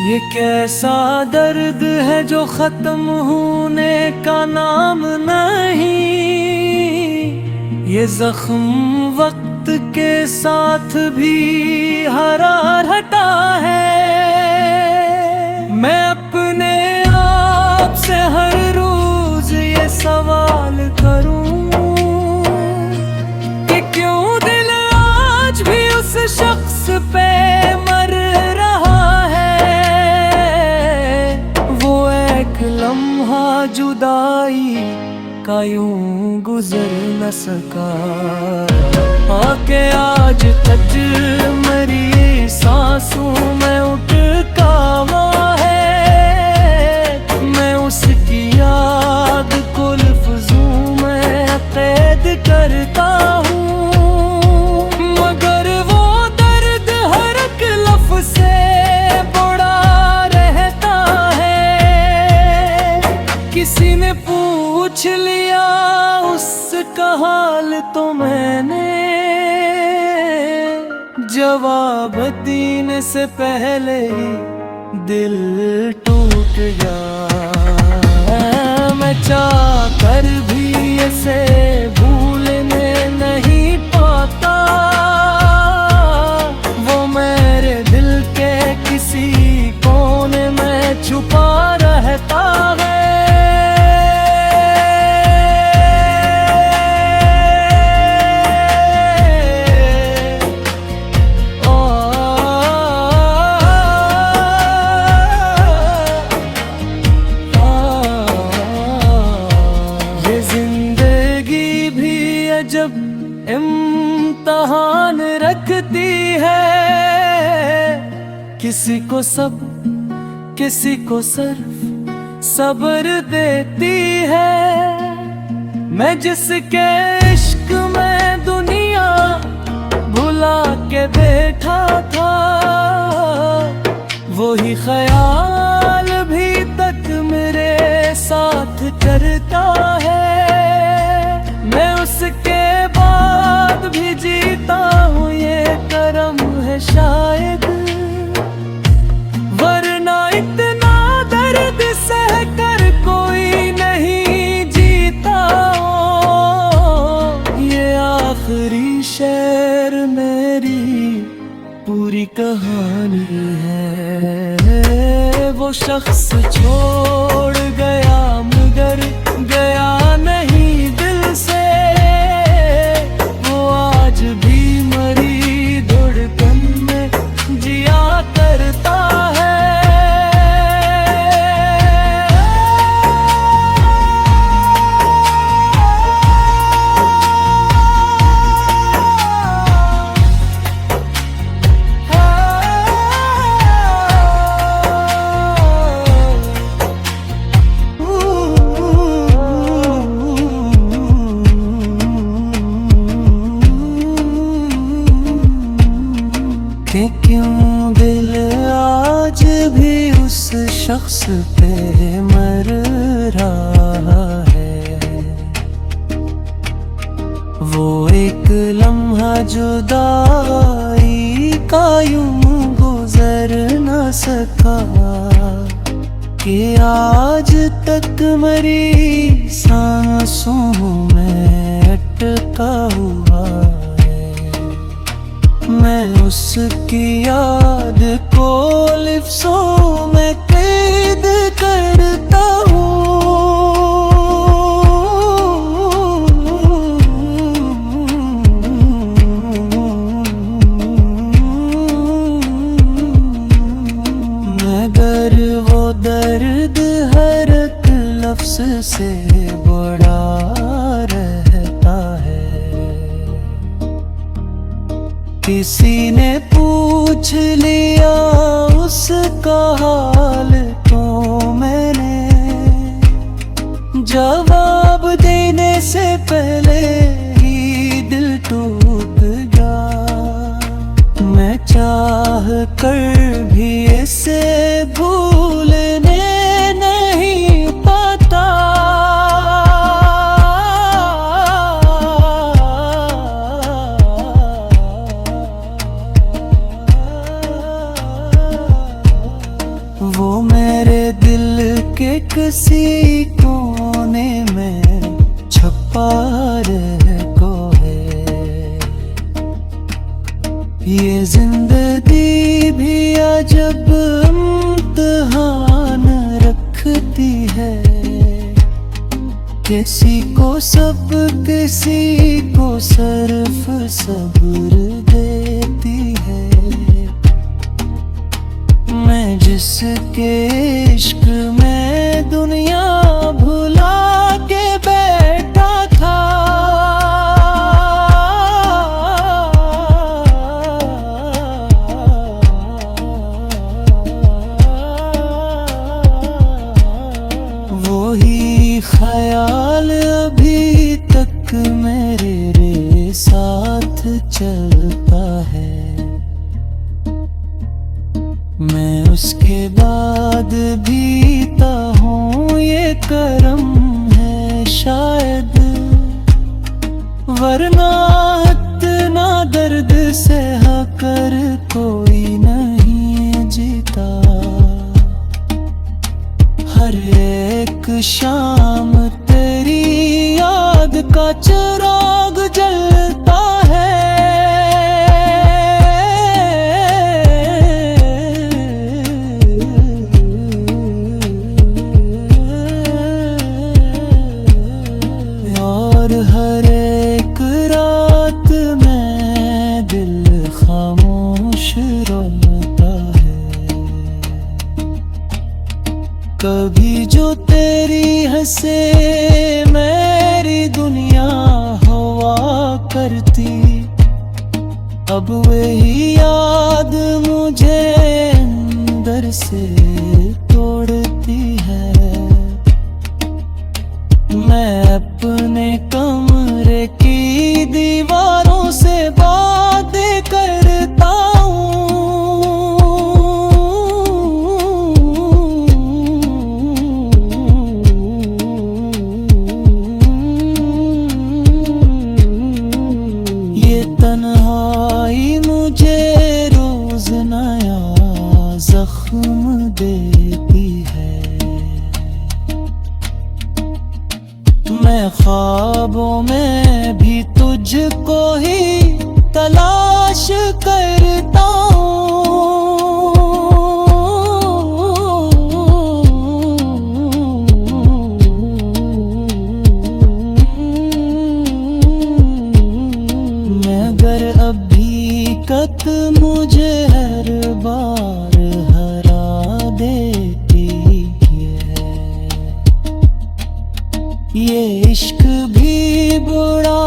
ये कैसा दर्द है जो खत्म होने का नाम नहीं। ये जख्म वक्त के साथ भी हरा हटा है। मैं अपने आप से हर रोज ये सवाल करूं कि क्यों दिल आज भी उस शख्स पे मर रहा है। वो एक लम्हा जुदाई का यूं गुजर न सका। आके आज तक मेरी सांसों में उठका हुआ है। मैं उसकी याद को लफ्ज़ों में कैद करता हूँ, मगर वो दर्द हर एक लफ्ज़ से बड़ा रहता है। किसी ने पूछ लिया उसका हाल तो मैंने जवाब देने से पहले ही दिल टूट गया। मैं चाह कर भी इसे भूलने नहीं पाता। वो मेरे दिल के किसी कोने में छुपा रहता है। जब इम्तहान रखती है, किसी को सब किसी को सिर्फ सब्र देती है। मैं जिसके इश्क में दुनिया भुला के बैठा था, वही ख्याल भी तक मेरे साथ करता है। मैं उसके बाद भी जीता हूँ, ये करम है शायद, वरना इतना दर्द सह कर कोई नहीं जीता। ये आखिरी शेर मेरी पूरी कहानी है। वो शख्स छोड़ गया मगर गया नहीं दिल से। वो आज भी मरी धड़कन में जिया करता है। कि क्यों दिल आज भी उस शख्स पे मर रहा है। वो एक लम्हा जुदाई का यूं गुजर न सका कि आज तक मेरी सांसों में अटका हुआ। मैं उसकी याद को लफ्ज़ों में कैद करता हूँ, मगर वो दर्द हर एक लफ्ज़ से बड़ा रहता है। किसी ने पूछ लिया उसका हाल तो मैंने जवाब देने से पहले ही दिल टूट गया। मैं चाह कर भी इसे भूलने नहीं पाता। किसी कोने में छुपा रहको है। ये जिंदगी भी अजब इम्तिहान रखती है। किसी को सब, किसी को सिर्फ सब्र देती है। मैं जिसके इश्क में दुनिया भुला के बैठा था, वही ख्याल अभी तक मेरे साथ चलता है। मैं उसके बाद बीता हूँ, ये करम है शायद, वरना इतना दर्द सह कर कोई नहीं जीता। हर एक शाम तेरी याद का चिराग जलता है। और हर एक रात में दिल खामोश रोता है। कभी जो तेरी हंसे मेरी दुनिया हवा करती, अब वही याद मुझे अंदर से तोड़ती है। मैं अपने कमरे की दीवारों से बातें करता तन्हाई मुझे रोज नया जख्म देती है। मैं ख्वाबों में भी तुझको ही तलाश करता हकीकत मुझे हर बार हरा देती है। ये इश्क भी बुरा